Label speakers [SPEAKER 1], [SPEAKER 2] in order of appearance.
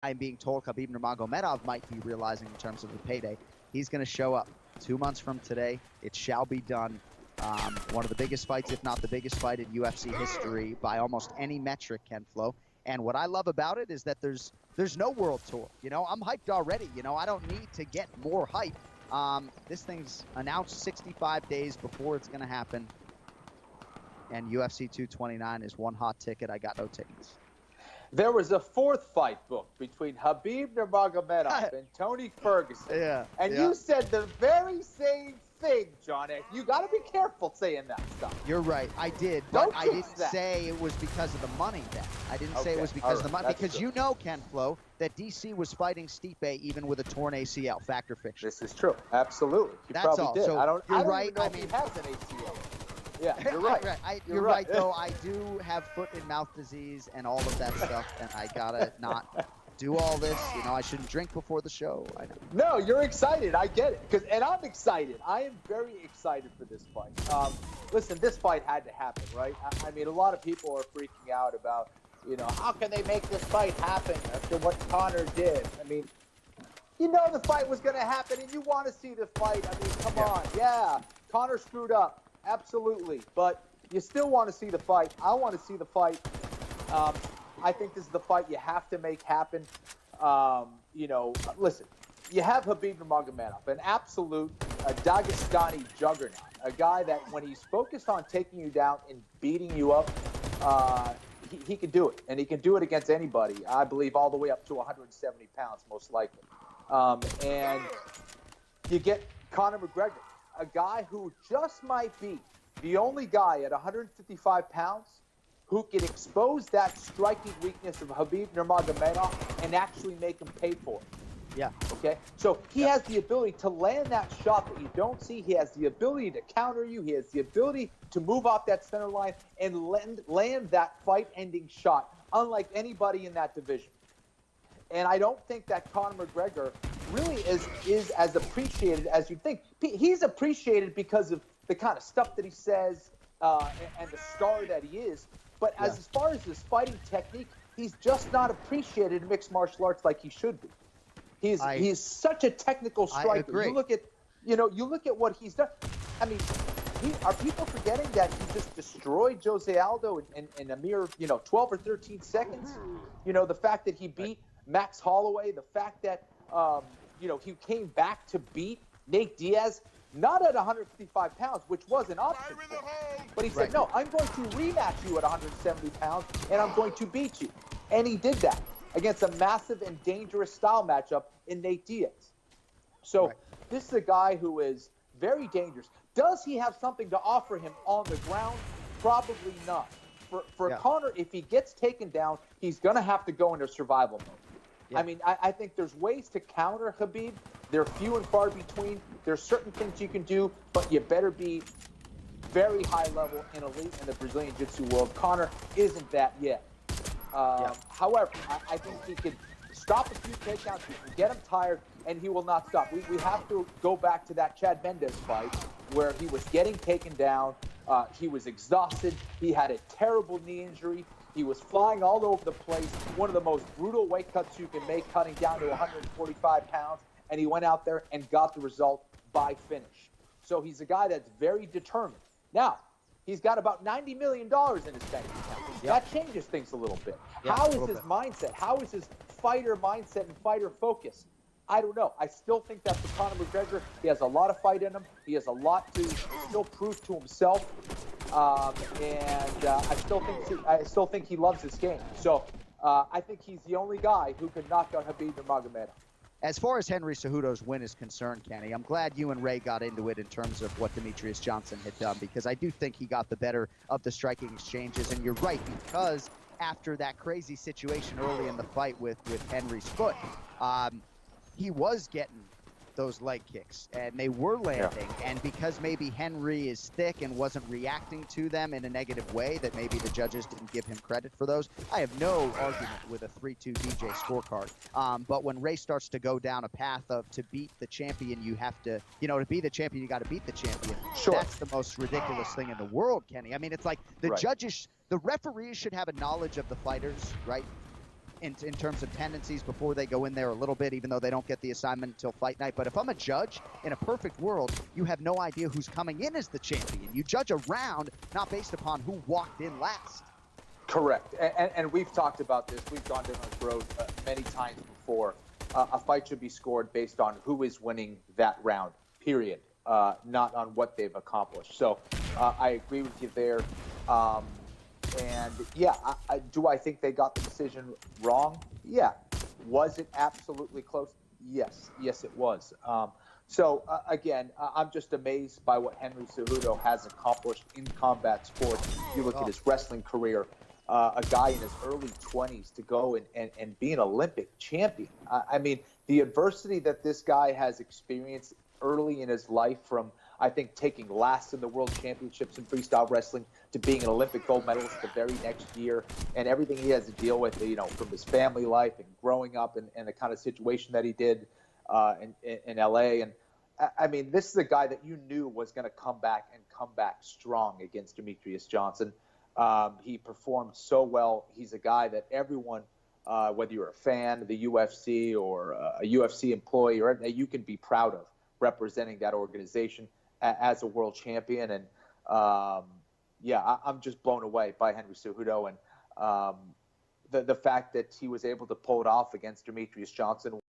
[SPEAKER 1] I'm being told Khabib Nurmagomedov might be realizing in terms of the payday. He's going to show up 2 months from today. It shall be done. One of the biggest fights, if not the biggest fight in UFC history by almost any metric, Ken Flo. And what I love about it is that there's no world tour. You know, I'm hyped already. You know, I don't need to get more hype. This thing's announced 65 days before it's going to happen. And UFC 229 is one hot ticket. I got no tickets.
[SPEAKER 2] There was a fourth fight booked between Khabib Nurmagomedov and Tony Ferguson.
[SPEAKER 1] Yeah.
[SPEAKER 2] And you said the very same thing, Johnny. You got to be careful saying that stuff.
[SPEAKER 1] You're right. I did. But I didn't say it was because of the money then. I didn't say it was because of the money. Because you know, Ken Flo, that DC was fighting Stipe even with a torn ACL. Fact or fiction?
[SPEAKER 2] This is true. Absolutely. He
[SPEAKER 1] That's
[SPEAKER 2] probably
[SPEAKER 1] all.
[SPEAKER 2] did.
[SPEAKER 1] So
[SPEAKER 2] I don't
[SPEAKER 1] you're
[SPEAKER 2] even
[SPEAKER 1] right.
[SPEAKER 2] know if he has an ACL. Yeah, you're right.
[SPEAKER 1] You're right, though. I do have foot and mouth disease and all of that stuff, and I gotta not do all this. You know, I shouldn't drink before the show. I know.
[SPEAKER 2] No, you're excited. I get it. And I'm excited. I am very excited for this fight. Listen, this fight had to happen, right? I mean, a lot of people are freaking out about, you know, how can they make this fight happen after what Conor did? I mean, you know the fight was going to happen, and you want to see the fight. I mean, come on. Yeah, Conor screwed up. Absolutely. But you still want to see the fight. I want to see the fight. I think this is the fight you have to make happen. You know, listen, you have Khabib Nurmagomedov, an absolute Dagestani juggernaut, a guy that when he's focused on taking you down and beating you up, he can do it. And he can do it against anybody, I believe, all the way up to 170 pounds, most likely. And you get Conor McGregor, a guy who just might be the only guy at 155 pounds who can expose that striking weakness of Khabib Nurmagomedov and actually make him pay for it.
[SPEAKER 1] Yeah.
[SPEAKER 2] Okay? So he has the ability to land that shot that you don't see. He has the ability to counter you. He has the ability to move off that center line and land that fight-ending shot, unlike anybody in that division. And I don't think that Conor McGregor really is as appreciated as you'd think. He's appreciated because of the kind of stuff that he says and the star that he is. But as far as his fighting technique, he's just not appreciated in mixed martial arts like he should be. He's such a technical striker.
[SPEAKER 1] I agree.
[SPEAKER 2] You look at what he's done. I mean, are people forgetting that he just destroyed Jose Aldo in a mere 12 or 13 seconds? You know, the fact that he beat Max Holloway, the fact that he came back to beat Nate Diaz, not at 155 pounds, which was an option for him. But he said, no, I'm going to rematch you at 170 pounds, and I'm going to beat you. And he did that against a massive and dangerous style matchup in Nate Diaz. So this is a guy who is very dangerous. Does he have something to offer him on the ground? Probably not. For Conor, if he gets taken down, he's going to have to go into survival mode. Yeah. I mean, I think there's ways to counter Khabib. They're few and far between. There's certain things you can do, but you better be very high level and elite in the Brazilian Jiu-Jitsu world. Conor isn't that yet. However, I think he can stop a few takedowns, he can get him tired, and he will not stop. We have to go back to that Chad Mendes fight where he was getting taken down. He was exhausted. He had a terrible knee injury. He was flying all over the place. One of the most brutal weight cuts you can make, cutting down to 145 pounds. And he went out there and got the result by finish. So he's a guy that's very determined. Now, he's got about $90 million in his bank account. That changes things a little bit. How is his mindset? How is his fighter mindset and fighter focus? I don't know. I still think that for Conor McGregor, he has a lot of fight in him. He has a lot to still prove to himself. And I still think he loves this game. So I think he's the only guy who can knock out Khabib Nurmagomedov.
[SPEAKER 1] As far as Henry Cejudo's win is concerned, Kenny, I'm glad you and Ray got into it in terms of what Demetrius Johnson had done, because I do think he got the better of the striking exchanges. And you're right, because after that crazy situation early in the fight with Henry's foot, he was getting those leg kicks, and they were landing. And because maybe Henry is thick and wasn't reacting to them in a negative way, that maybe the judges didn't give him credit for those. I have no argument with a 3-2 DJ scorecard. But when Ray starts to go down a path of to beat the champion, you have to, to be the champion, you got to beat the champion.
[SPEAKER 2] Sure.
[SPEAKER 1] That's the most ridiculous thing in the world, Kenny. I mean, it's like the judges, the referees should have a knowledge of the fighters, right? in terms of tendencies before they go in there a little bit, even though they don't get the assignment until fight night. But if I'm a judge, in a perfect world, you have no idea who's coming in as the champion. You judge a round not based upon who walked in last.
[SPEAKER 2] Correct. And we've talked about this. We've gone down this road many times before. A fight should be scored based on who is winning that round, period, not on what they've accomplished. So I agree with you there. And yeah, do I think they got the decision wrong? Yeah. Was it absolutely close? Yes. Yes, it was. So again, I'm just amazed by what Henry Cejudo has accomplished in combat sports. You look at his wrestling career, a guy in his early 20s to go and be an Olympic champion. I mean, the adversity that this guy has experienced early in his life, from I think taking last in the world championships in freestyle wrestling to being an Olympic gold medalist the very next year, and everything he has to deal with, you know, from his family life and growing up and the kind of situation that he did in LA. And I mean, this is a guy that you knew was going to come back strong against Demetrius Johnson. He performed so well. He's a guy that everyone, whether you're a fan of the UFC or a UFC employee, or you can be proud of representing that organization as a world champion. And yeah, I'm just blown away by Henry Cejudo, and the fact that he was able to pull it off against Demetrius Johnson.